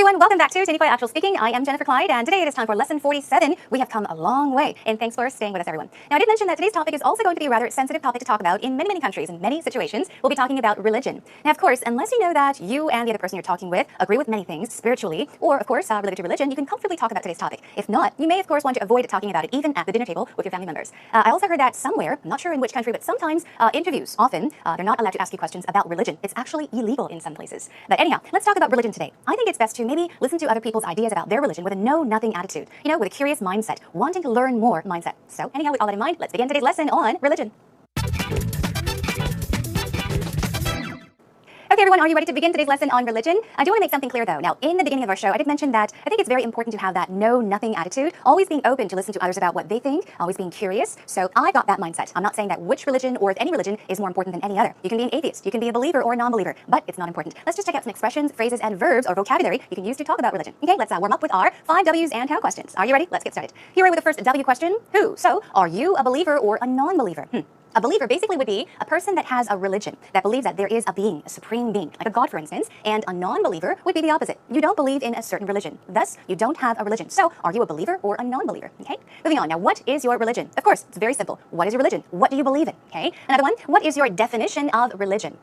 everyone, welcome back to Actual Speaking. I am Jennifer Clyde, and today it is time for lesson 47. We have come a long way, and thanks for staying with us, everyone. Now, I did mention that today's topic is also going to be a rather sensitive topic to talk about in many countries, in many situations. We'll be talking about religion. Now, of course, unless you know that you and the other person you're talking with agree with many things spiritually, or, of course, related to religion, you can comfortably talk about today's topic. If not, you may, of course, want to avoid talking about it even at the dinner table with your family members. I also heard that somewhere, I'm not sure in which country, but sometimes interviews, often, they're not allowed to ask you questions about religion. It's actually illegal in some places. But anyhow, let's talk about religion today. I think it's best to maybe listen to other people's ideas about their religion with a know-nothing attitude, with a curious mindset, wanting to learn more mindset. So anyhow, with all that in mind, let's begin today's lesson on religion. Okay, everyone, are you ready to begin today's lesson on religion? I do want to make something clear, though. Now, in the beginning of our show, I did mention that I think it's very important to have that know-nothing attitude, always being open to listen to others about what they think, always being curious. So I got that mindset. I'm not saying that which religion or any religion is more important than any other. You can be an atheist, you can be a believer or a non-believer, but it's not important. Let's just check out some expressions, phrases, and verbs or vocabulary you can use to talk about religion. Okay, let's warm up with our 5 W's and how questions. Are you ready? Let's get started. Here we are with the first W question. Who? So, are you a believer or a non-believer? A believer basically would be a person that has a religion, that believes that there is a being, a supreme being, like a God, for instance, and a non-believer would be the opposite. You don't believe in a certain religion. Thus, you don't have a religion. So, are you a believer or a non-believer? Okay? Moving on. Now, what is your religion? Of course, it's very simple. What is your religion? What do you believe in? Okay? Another one. What is your definition of religion?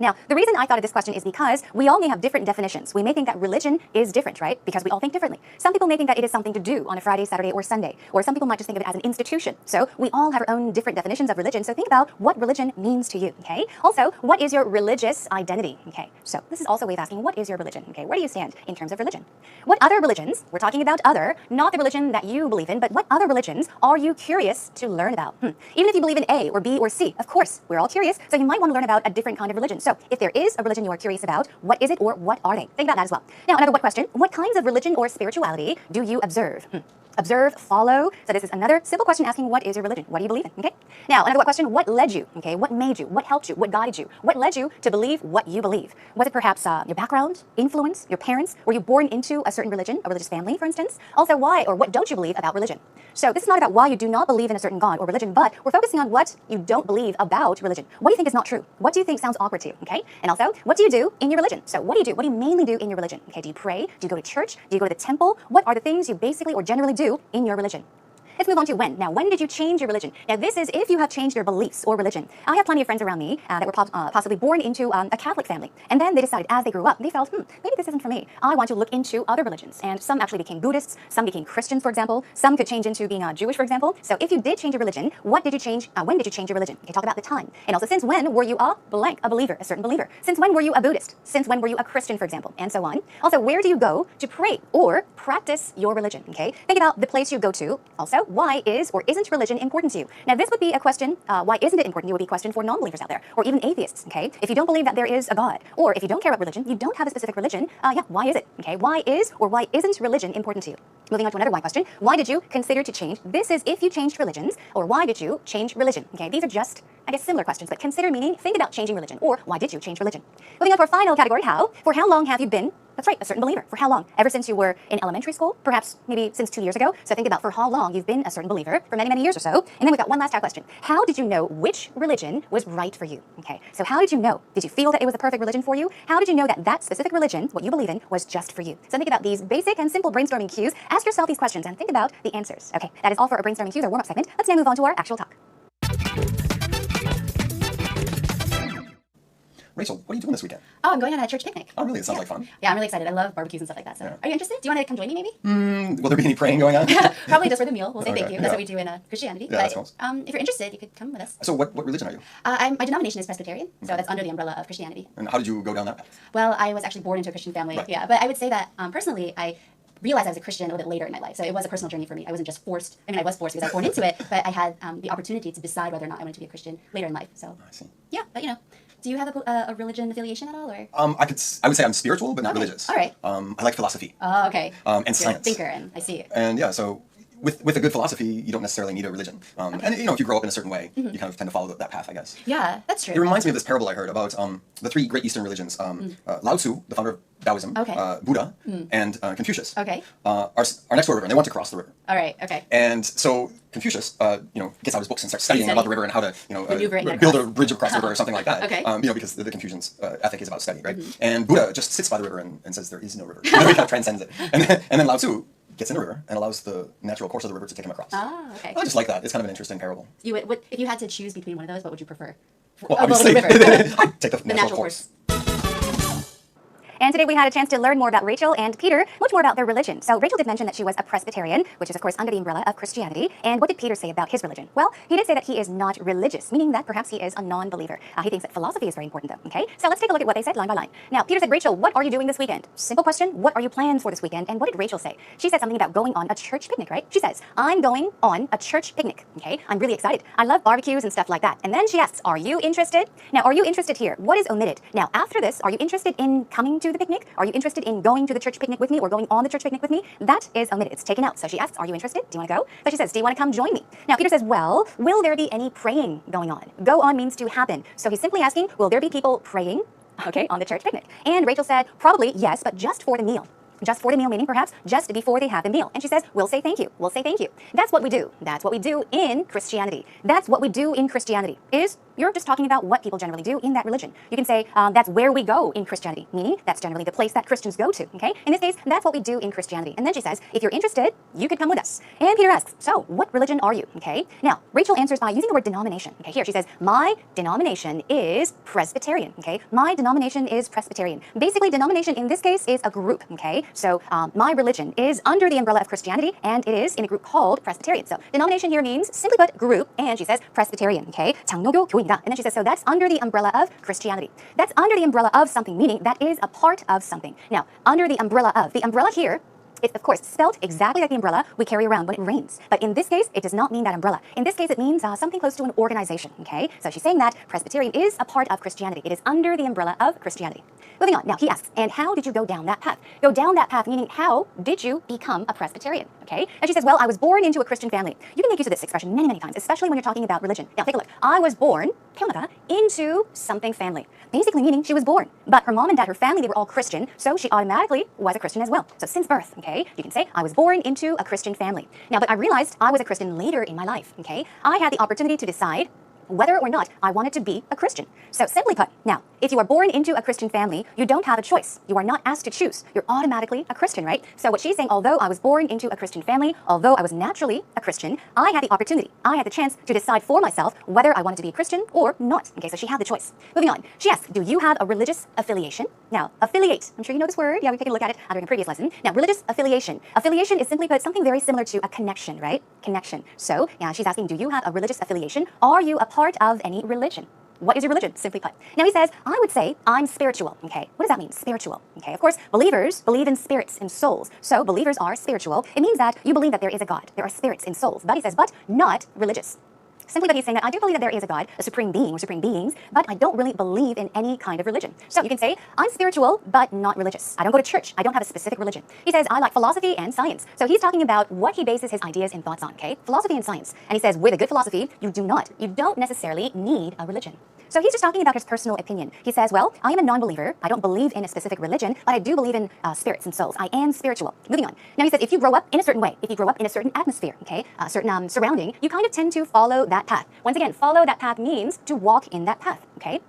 Now, the reason I thought of this question is because we all may have different definitions. We may think that religion is different, right? Because we all think differently. Some people may think that it is something to do on a Friday, Saturday, or Sunday. Or some people might just think of it as an institution. So we all have our own different definitions of religion. So think about what religion means to you, okay? Also, what is your religious identity, okay? So this is also a way of asking, what is your religion, okay? Where do you stand in terms of religion? What other religions, we're talking about other, not the religion that you believe in, but what other religions are you curious to learn about? Even if you believe in A or B or C, of course, we're all curious, so you might want to learn about a different kind of religion. So if there is a religion you are curious about, what is it or what are they? Think about that as well. Now, another what question. What kinds of religion or spirituality do you observe? Observe, follow. So this is another simple question asking what is your religion? What do you believe in? Okay. Now, another what question. What led you? Okay. What made you? What helped you? What guided you? What led you to believe what you believe? Was it perhaps your background, influence, your parents? Were you born into a certain religion, a religious family, for instance? Also, why or what don't you believe about religion? So this is not about why you do not believe in a certain God or religion, but we're focusing on what you don't believe about religion. What do you think is not true? What do you think sounds awkward to you? Okay. And also, what do you do in your religion? So what do you do? What do you mainly do in your religion? Okay. Do you pray? Do you go to church? Do you go to the temple? What are the things you basically or generally do in your religion? Let's move on to when. Now, when did you change your religion? Now, this is if you have changed your beliefs or religion. I have plenty of friends around me that were possibly born into a Catholic family. And then they decided, as they grew up, they felt, maybe this isn't for me. I want to look into other religions. And some actually became Buddhists. Some became Christians, for example. Some could change into being Jewish, for example. So if you did change your religion, what did you change? When did you change your religion? Okay, talk about the time. And also, since when were you a blank, a believer, a certain believer? Since when were you a Buddhist? Since when were you a Christian, for example? And so on. Also, where do you go to pray or practice your religion? Okay, think about the place you go to. Also, why is or isn't religion important to you? Now, this would be a question, why isn't it important to you would be a question for non-believers out there, or even atheists, okay? If you don't believe that there is a God, or if you don't care about religion, you don't have a specific religion, why is it, okay? Why is or why isn't religion important to you? Moving on to another why question. Why did you consider to change? This is if you changed religions, or why did you change religion? Okay, these are just, I guess, similar questions, but consider meaning, think about changing religion, or why did you change religion? Moving on to our final category, how? For how long have you been, that's right, a certain believer? For how long? Ever since you were in elementary school? Perhaps maybe since 2 years ago? So think about for how long you've been a certain believer, for many years or so. And then we've got one last question. How did you know which religion was right for you? Okay, so how did you know? Did you feel that it was the perfect religion for you? How did you know that that specific religion, what you believe in, was just for you? So think about these basic and simple brainstorming cues. Ask yourself these questions and think about the answers. Okay, that is all for our brainstorming cues, our warm-up segment. Let's now move on to our actual talk. Rachel, what are you doing this weekend? Oh, I'm going on a church picnic. Oh, really? It sounds like fun. Yeah, I'm really excited. I love barbecues and stuff like that. So, Are you interested? Do you want to come join me, maybe? Will there be any praying going on? Probably just for the meal. We'll say Okay, thank you. That's what we do in Christianity. Yeah, but, if you're interested, you could come with us. So what religion are you? My denomination is Presbyterian, so that's under the umbrella of Christianity. And how did you go down that path? Well, I was actually born into a Christian family. Right. Yeah, but I would say that personally, I realized I was a Christian a little bit later in my life. So it was a personal journey for me. I wasn't just forced. I mean, I was forced because I was born into it, but I had the opportunity to decide whether or not I wanted to be a Christian later in life. So I see. Yeah, but do you have a religion affiliation at all, or? I would say I'm spiritual, but not religious. All right. I like philosophy. Oh, okay. And You're science. a thinker, and I see. And yeah, so with a good philosophy, you don't necessarily need a religion. And if you grow up in a certain way, you kind of tend to follow that path, I guess. Yeah, that's true. It reminds me of this parable I heard about the three great Eastern religions. Lao Tzu, the founder of Taoism, Buddha, and Confucius. Okay. Are next to a river, and they want to cross the river. All right. Okay. And so Confucius, gets out his books and starts studying about the river and how to, Maneuvering build a bridge across the river or something like that. Okay. Because the Confucian's ethic is about study, right? And Buddha just sits by the river and says there is no river. He kind of transcends it. And then Lao Tzu gets in the river and allows the natural course of the river to take him across. Ah, okay. I just like that. It's kind of an interesting parable. If you had to choose between one of those, what would you prefer? Well, obviously, the river. I'd take the natural course. And today we had a chance to learn more about Rachel and Peter, much more about their religion. So Rachel did mention that she was a Presbyterian, which is of course under the umbrella of Christianity. And what did Peter say about his religion? Well, he did say that he is not religious, meaning that perhaps he is a non-believer. He thinks that philosophy is very important though, okay? So let's take a look at what they said line by line. Now, Peter said, Rachel, what are you doing this weekend? Simple question, what are your plans for this weekend? And what did Rachel say? She said something about going on a church picnic, right? She says, I'm going on a church picnic, okay? I'm really excited. I love barbecues and stuff like that. And then she asks, are you interested? Now, are you interested here? What is omitted? Now, after this, are you interested in coming to the picnic? Are you interested in going to the church picnic with me or going on the church picnic with me? That is omitted. It's taken out. So she asks, are you interested? Do you want to go? So she says, do you want to come join me? Now, Peter says, well, will there be any praying going on? Go on means to happen. So he's simply asking, will there be people praying, okay, on the church picnic? And Rachel said, probably yes, but just for the meal. Just for the meal, meaning perhaps just before they have the meal. And she says, we'll say thank you. We'll say thank you. That's what we do. That's what we do in Christianity. That's what we do in Christianity is you're just talking about what people generally do in that religion. You can say that's where we go in Christianity, meaning that's generally the place that Christians go to, okay? In this case, that's what we do in Christianity. And then she says, if you're interested, you could come with us. And Peter asks, so what religion are you, okay? Now, Rachel answers by using the word denomination, okay? Here she says, my denomination is Presbyterian, okay? My denomination is Presbyterian. Basically, denomination in this case is a group, okay? So my religion is under the umbrella of Christianity, and it is in a group called Presbyterian. So denomination here means, simply put, group, and she says Presbyterian, okay? 장로교 교인이다. And then she says, so that's under the umbrella of Christianity. That's under the umbrella of something, meaning that is a part of something. Now, under the umbrella here, it's, of course, spelled exactly like the umbrella we carry around when it rains. But in this case, it does not mean that umbrella. In this case, it means something close to an organization, okay? So she's saying that Presbyterian is a part of Christianity. It is under the umbrella of Christianity. Moving on. Now, he asks, and how did you go down that path? Go down that path, meaning how did you become a Presbyterian, okay? And she says, well, I was born into a Christian family. You can make use of this expression many, many times, especially when you're talking about religion. Now, take a look. I was born, 태어나다, into something family. Basically meaning she was born. But her mom and dad, her family, they were all Christian, so she automatically was a Christian as well. So since birth, okay, you can say, I was born into a Christian family. Now, but I realized I was a Christian later in my life, okay? I had the opportunity to decide whether or not I wanted to be a Christian. So simply put, now, if you are born into a Christian family, you don't have a choice. You are not asked to choose. You're automatically a Christian, right? So what she's saying, although I was born into a Christian family, although I was naturally a Christian, I had the opportunity, I had the chance to decide for myself whether I wanted to be a Christian or not. Okay, so she had the choice. Moving on, she asks, do you have a religious affiliation? Now, affiliate, I'm sure you know this word. Yeah, we've taken a look at it during a previous lesson. Now, religious affiliation. Affiliation is simply put something very similar to a connection, right? Connection. So, yeah, she's asking, do you have a religious affiliation? Are you a part of any religion? What is your religion, simply put? Now he says, I would say I'm spiritual, okay? What does that mean, spiritual? Okay, of course, believers believe in spirits and souls. So believers are spiritual. It means that you believe that there is a God. There are spirits and souls. But he says, but not religious. Simply that he's saying that I do believe that there is a God, a supreme being or supreme beings, but I don't really believe in any kind of religion. So you can say, I'm spiritual, but not religious. I don't go to church. I don't have a specific religion. He says, I like philosophy and science. So he's talking about what he bases his ideas and thoughts on, okay? Philosophy and science. And he says, with a good philosophy, you don't necessarily need a religion. So he's just talking about his personal opinion. He says, well, I am a non-believer. I don't believe in a specific religion, but I do believe in spirits and souls. I am spiritual. Moving on. Now he says, if you grow up in a certain way, if you grow up in a certain atmosphere, okay, a certain surrounding, you kind of tend to follow that path. Once again, follow that path means to walk in that path, okay?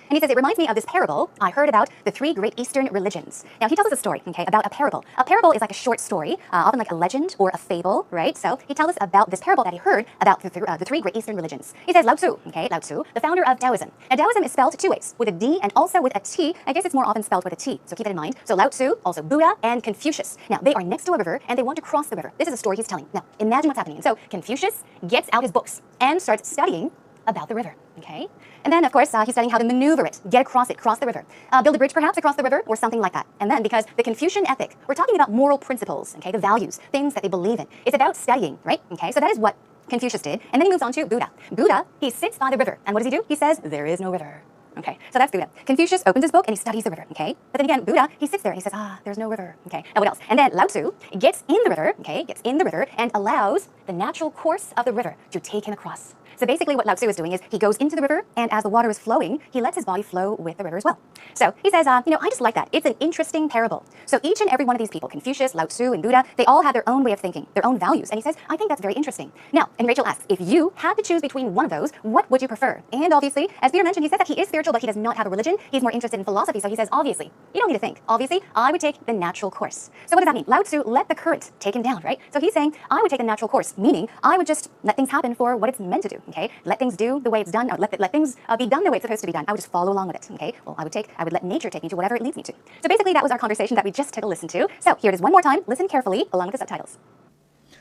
And he says, it reminds me of this parable I heard about the three great Eastern religions. Now, he tells us a story, okay, about a parable. A parable is like a short story, often like a legend or a fable, right? So he tells us about this parable that he heard about the three great Eastern religions. He says, Lao Tzu, okay, Lao Tzu, the founder of Taoism. Now, Taoism is spelled two ways, with a D and also with a T. I guess it's more often spelled with a T, so keep it in mind. So Lao Tzu, also Buddha, and Confucius. Now, they are next to a river, and they want to cross the river. This is a story he's telling. Now, imagine what's happening. So Confucius gets out his books and starts studying about the river, okay? And then, of course, he's studying how to maneuver it, get across it, cross the river, build a bridge perhaps across the river or something like that. And then, because the Confucian ethic, we're talking about moral principles, okay, the values, things that they believe in. It's about studying, right? Okay, so that is what Confucius did. And then he moves on to Buddha. Buddha, he sits by the river. And what does he do? He says, there is no river. Okay, so that's Buddha. Confucius opens his book and he studies the river, okay? But then again, Buddha, he sits there and he says, there's no river, okay? Now what else? And then Lao Tzu gets in the river, okay, gets in the river and allows the natural course of the river to take him across. So basically what Lao Tzu is doing is he goes into the river, and as the water is flowing, he lets his body flow with the river as well. So he says, I just like that. It's an interesting parable. So each and every one of these people, Confucius, Lao Tzu, and Buddha, they all have their own way of thinking, their own values. And he says, I think that's very interesting. Now, and Rachel asks, if you had to choose between one of those, what would you prefer? And obviously, as Peter mentioned, he says that he is spiritual, but he does not have a religion. He's more interested in philosophy. So he says, obviously, you don't need to think. Obviously, I would take the natural course. So what does that mean? Lao Tzu let the current take him down, right? So he's saying, I would take the natural course, meaning I would just let things happen for what it's meant to do, okay? Let things do the way it's done, or let things be done the way it's supposed to be done. I would just follow along with it, okay? Well, I would let nature take me to whatever it leads me to. So basically, that was our conversation that we just took a listen to. So here it is one more time. Listen carefully, along with the subtitles.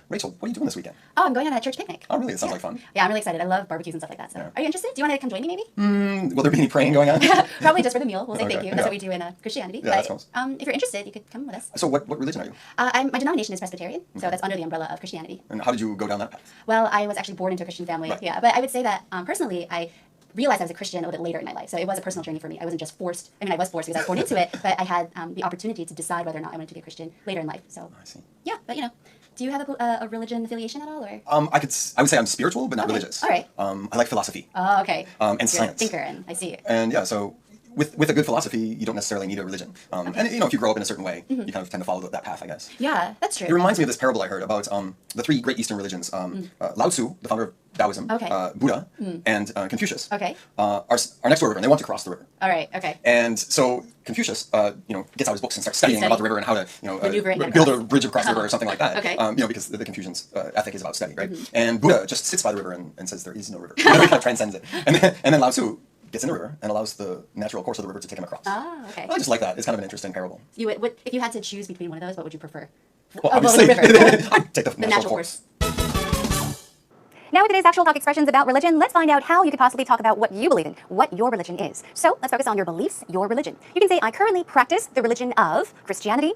Rachel, what are you doing this weekend? Oh, I'm going on a church picnic. Oh, really? It sounds like fun. Yeah, I'm really excited. I love barbecues and stuff like that. So, Yeah. are you interested? Do you want to come join me, maybe? Will there be any praying going on? Probably just for the meal. We'll say Okay, thank you. yeah. That's what we do in Christianity. Yeah, that sounds- If you're interested, you could come with us. So what religion are you? My denomination is Presbyterian, so that's under the umbrella of Christianity. And how did you go down that path? Well, I was actually born into a Christian family. Right. Yeah, but I would say that personally, I realized I was a Christian a little bit later in my life. So it was a personal journey for me. I wasn't just forced. I mean, I was forced because I was born into it, but I had the opportunity to decide whether or not I wanted to be a Christian later in life. So I see. yeah, but do you have a religion affiliation at all, or? I would say I'm spiritual, but not Okay, religious. all right. I like philosophy. Oh, okay. And You're science. a thinker, and I see. And yeah, so with a good philosophy, you don't necessarily need a religion. And if you grow up in a certain way, you kind of tend to follow that path, I guess. Yeah, that's true. It reminds me of this parable I heard about the three great Eastern religions. Lao Tzu, the founder of Taoism, Okay. Buddha, and Confucius. Okay. Are next to a river, and they want to cross the river. All right. Okay. And so Confucius, gets out his books and starts studying about the river and how to, Maneuver it and build a across. bridge across the river or something like that. Okay. Because the Confucians' ethic is about study, right? And Buddha just sits by the river and says there is no river. He kind of transcends it. And then Lao Tzu gets in the river and allows the natural course of the river to take him across. Ah, okay. I just like that. It's kind of an interesting parable. You would, if you had to choose between one of those, what would you prefer? Well, Oh, obviously, the river. I'd take the The natural course. Now, with today's actual talk expressions about religion, let's find out how you could possibly talk about what you believe in, what your religion is. So let's focus on your beliefs, your religion. You can say, I currently practice the religion of Christianity,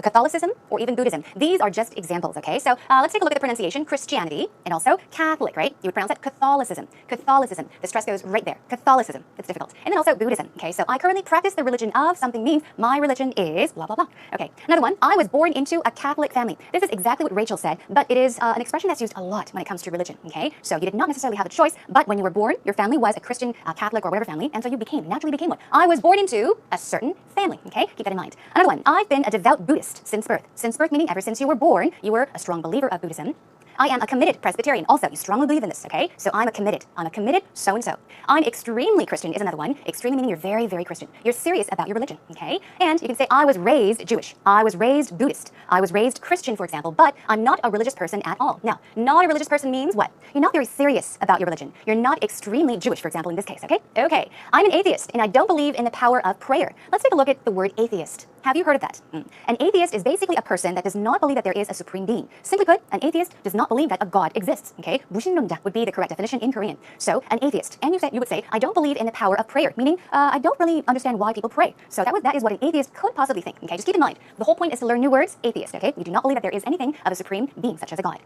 Catholicism, or even Buddhism. These are just examples, okay? So let's take a look at the pronunciation, Christianity, and also Catholic, right? You would pronounce that Catholicism. Catholicism. The stress goes right there. Catholicism. It's difficult. And then also Buddhism, okay? So I currently practice the religion of something means my religion is blah, blah, blah. Okay, another one. I was born into a Catholic family. This is exactly what Rachel said, but it is an expression that's used a lot when it comes to religion, okay? So you did not necessarily have a choice, but when you were born, your family was a Christian, Catholic, or whatever family, and so you naturally became one. I was born into a certain family, okay? Keep that in mind. Another one. I've been a devout Buddhist since birth. Since birth meaning ever since you were born, you were a strong believer of Buddhism. I am a committed Presbyterian. Also, you strongly believe in this, okay? So I'm a committed so-and-so. I'm extremely Christian is another one. Extremely meaning you're very, very Christian. You're serious about your religion, okay? And you can say, I was raised Jewish. I was raised Buddhist. I was raised Christian, for example, but I'm not a religious person at all. Now, not a religious person means what? You're not very serious about your religion. You're not extremely Jewish, for example, in this case, okay? Okay, I'm an atheist, and I don't believe in the power of prayer. Let's take a look at the word atheist. Have you heard of that? An atheist is basically a person that does not believe that there is a supreme being. Simply put, an atheist does not believe that a God exists, okay? 무신론자 would be the correct definition in Korean. So, an atheist. And you would say, I don't believe in the power of prayer, meaning I don't really understand why people pray. So that is what an atheist could possibly think, okay? Just keep in mind, the whole point is to learn new words, atheist, okay? You do not believe that there is anything of a supreme being, such as a God.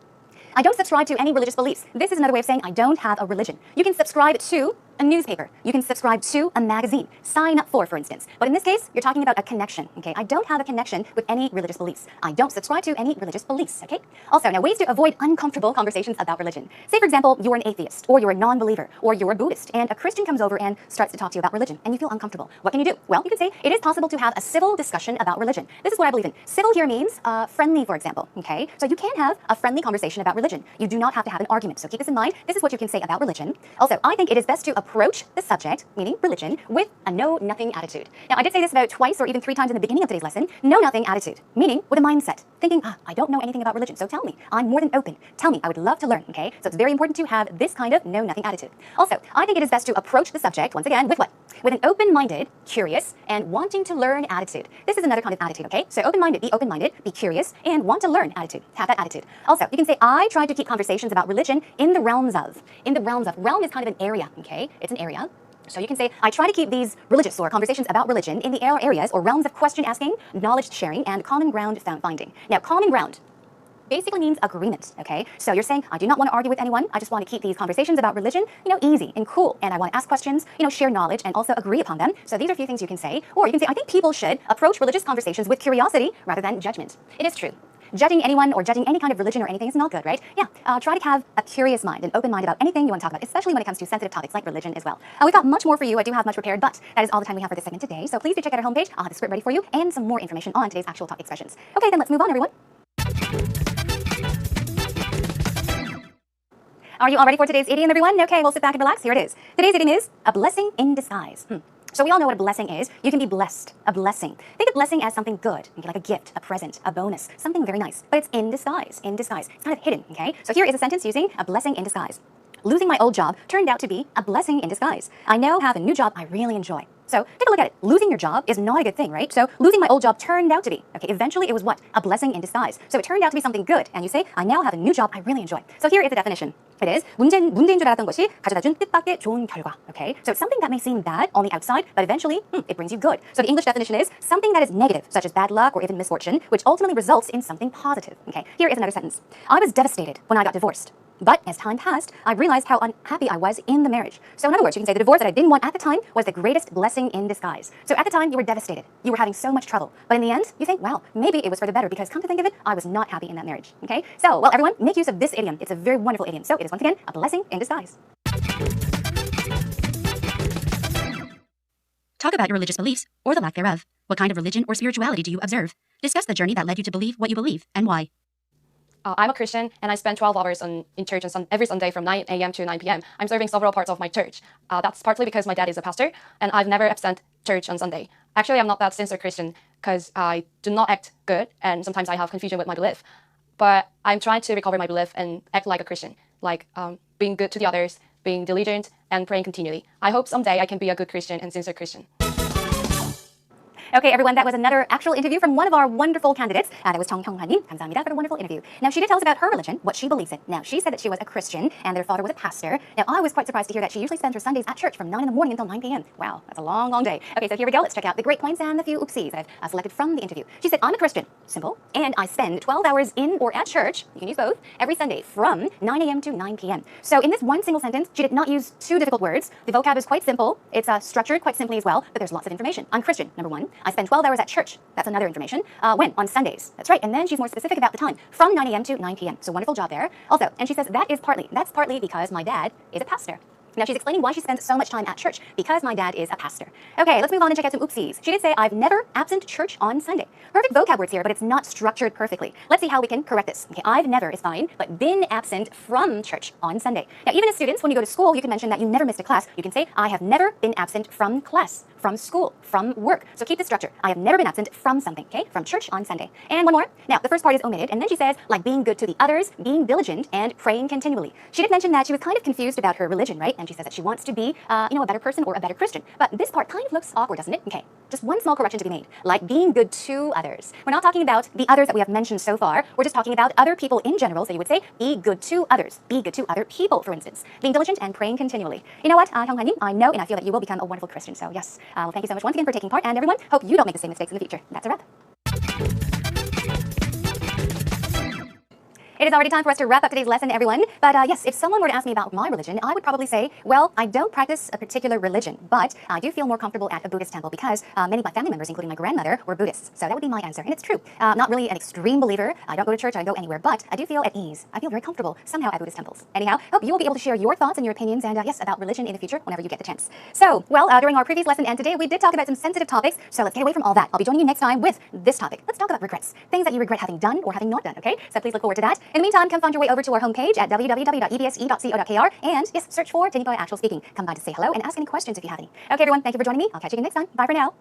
I don't subscribe to any religious beliefs. This is another way of saying I don't have a religion. You can subscribe to a newspaper. You can subscribe to a magazine. Sign up for instance. But in this case, you're talking about a connection, okay? I don't have a connection with any religious beliefs. I don't subscribe to any religious beliefs, okay? Also, now ways to avoid uncomfortable conversations about religion. Say, for example, you're an atheist, or you're a non-believer, or you're a Buddhist, and a Christian comes over and starts to talk to you about religion, and you feel uncomfortable. What can you do? Well, you can say, it is possible to have a civil discussion about religion. This is what I believe in. Civil here means friendly, for example, okay? So you can have a friendly conversation about religion. You do not have to have an argument. So keep this in mind. This is what you can say about religion. Also, I think it is best to approach the subject, meaning religion, with a know-nothing attitude. Now, I did say this about twice or even 3 times in the beginning of today's lesson. Know-nothing attitude, meaning with a mindset, thinking, I don't know anything about religion, so tell me. I'm more than open. Tell me. I would love to learn, okay? So it's very important to have this kind of know-nothing attitude. Also, I think it is best to approach the subject, once again, with what? With an open-minded, curious, and wanting to learn attitude. This is another kind of attitude, okay? So open-minded, be curious, and want to learn attitude. Have that attitude. Also, you can say, I try to keep conversations about religion in the realms of. Realm is kind of an area, okay? It's an area. So you can say, I try to keep these religious or conversations about religion in the areas or realms of question asking, knowledge sharing, and common ground finding. Now, common ground. basically means agreement, okay? So you're saying, I do not want to argue with anyone. I just want to keep these conversations about religion, easy and cool. And I want to ask questions, share knowledge and also agree upon them. So these are a few things you can say. Or you can say, I think people should approach religious conversations with curiosity rather than judgment. It is true. Judging anyone or judging any kind of religion or anything is not good, right? Yeah, try to have a curious mind, an open mind about anything you want to talk about, especially when it comes to sensitive topics like religion as well. We've got much more for you. I do have much prepared, but that is all the time we have for this segment today. So please do check out our homepage. I'll have the script ready for you and some more information on today's actual talk expressions. Okay, then let's move on, everyone. Are you all ready for today's idiom, everyone? Okay, we'll sit back and relax. Here it is. Today's idiom is a blessing in disguise. So we all know what a blessing is. You can be blessed, a blessing. Think of blessing as something good, okay, like a gift, a present, a bonus, something very nice. But it's in disguise, in disguise. It's kind of hidden, okay? So here is a sentence using a blessing in disguise. Losing my old job turned out to be a blessing in disguise. I now have a new job I really enjoy. So take a look at it. Losing your job is not a good thing, right? So losing my old job turned out to be, okay, eventually it was what? A blessing in disguise. So it turned out to be something good. And you say, I now have a new job I really enjoy. So here is the definition. It is 문제인 줄 알았던 것이 가져다준 뜻밖의 좋은 결과. Okay, so it's something that may seem bad on the outside, but eventually it brings you good. So the English definition is something that is negative, such as bad luck or even misfortune, which ultimately results in something positive. Okay, here is another sentence. I was devastated when I got divorced. But as time passed, I realized how unhappy I was in the marriage. So in other words, you can say the divorce that I didn't want at the time was the greatest blessing in disguise. So at the time, you were devastated. You were having so much trouble. But in the end, you think, well, maybe it was for the better because come to think of it, I was not happy in that marriage. Okay? So, well, everyone, make use of this idiom. It's a very wonderful idiom. So it is once again a blessing in disguise. Talk about your religious beliefs, or the lack thereof. What kind of religion or spirituality do you observe? Discuss the journey that led you to believe what you believe, and why. I'm a Christian, and I spend 12 hours in church every Sunday from 9 a.m. to 9 p.m. I'm serving several parts of my church. That's partly because my dad is a pastor, and I've never absent church on Sunday. Actually, I'm not that sincere Christian because I do not act good, and sometimes I have confusion with my belief. But I'm trying to recover my belief and act like a Christian, like being good to the others, being diligent, and praying continually. I hope someday I can be a good Christian and sincere Christian. Okay, everyone, that was another actual interview from one of our wonderful candidates. That was 정형환님. 감사합니다 for the wonderful interview. Now, she did tell us about her religion, what she believes in. Now, she said that she was a Christian and their father was a pastor. Now, I was quite surprised to hear that she usually spends her Sundays at church from 9 in the morning until 9 p.m. Wow, that's a long, long day. Okay, so here we go. Let's check out the great points and the few oopsies that I've selected from the interview. She said, I'm a Christian, simple, and I spend 12 hours in or at church, you can use both, every Sunday from 9 a.m. to 9 p.m. So in this one single sentence, she did not use two difficult words. The vocab is quite simple. It's structured quite simply as well, but there's lots of information. I'm Christian, number one. I spend 12 hours at church. That's another information. When? On Sundays. That's right. And then she's more specific about the time. From 9 a.m. to 9 p.m. So wonderful job there. Also, and she says that's partly because my dad is a pastor. Now, she's explaining why she spends so much time at church, because my dad is a pastor. Okay, let's move on and check out some oopsies. She did say, I've never absent church on Sunday. Perfect vocab words here, but it's not structured perfectly. Let's see how we can correct this. Okay, I've never is fine, but been absent from church on Sunday. Now, even as students, when you go to school, you can mention that you never missed a class. You can say, I have never been absent from class, from school, from work. So keep this structure. I have never been absent from something, okay? From church on Sunday. And one more. Now, the first part is omitted, and then she says, like being good to the others, being diligent, and praying continually. She did mention that she was kind of confused about her religion, right? And she says that she wants to be, a better person or a better Christian. But this part kind of looks awkward, doesn't it? Okay, just one small correction to be made. Like being good to others. We're not talking about the others that we have mentioned so far. We're just talking about other people in general. So you would say, be good to others. Be good to other people, for instance. Being diligent and praying continually. You know what, 형관님, I know and I feel that you will become a wonderful Christian. So yes, well, thank you so much once again for taking part. And everyone, hope you don't make the same mistakes in the future. That's a wrap. It is already time for us to wrap up today's lesson, everyone. But yes, if someone were to ask me about my religion, I would probably say, well, I don't practice a particular religion, but I do feel more comfortable at a Buddhist temple because many of my family members, including my grandmother, were Buddhists. So that would be my answer. And it's true. Not really an extreme believer. I don't go to church. I don't go anywhere. But I do feel at ease. I feel very comfortable somehow at Buddhist temples. Anyhow, hope you will be able to share your thoughts and your opinions and yes, about religion in the future whenever you get the chance. So, well, during our previous lesson and today, we did talk about some sensitive topics. So let's get away from all that. I'll be joining you next time with this topic. Let's talk about regrets. Things that you regret having done or having not done, okay? So please look forward to that. In the meantime, come find your way over to our homepage at www.ebse.co.kr and yes, search for Tenipa Actual Speaking. Come by to say hello and ask any questions if you have any. Okay, everyone, thank you for joining me. I'll catch you again next time. Bye for now.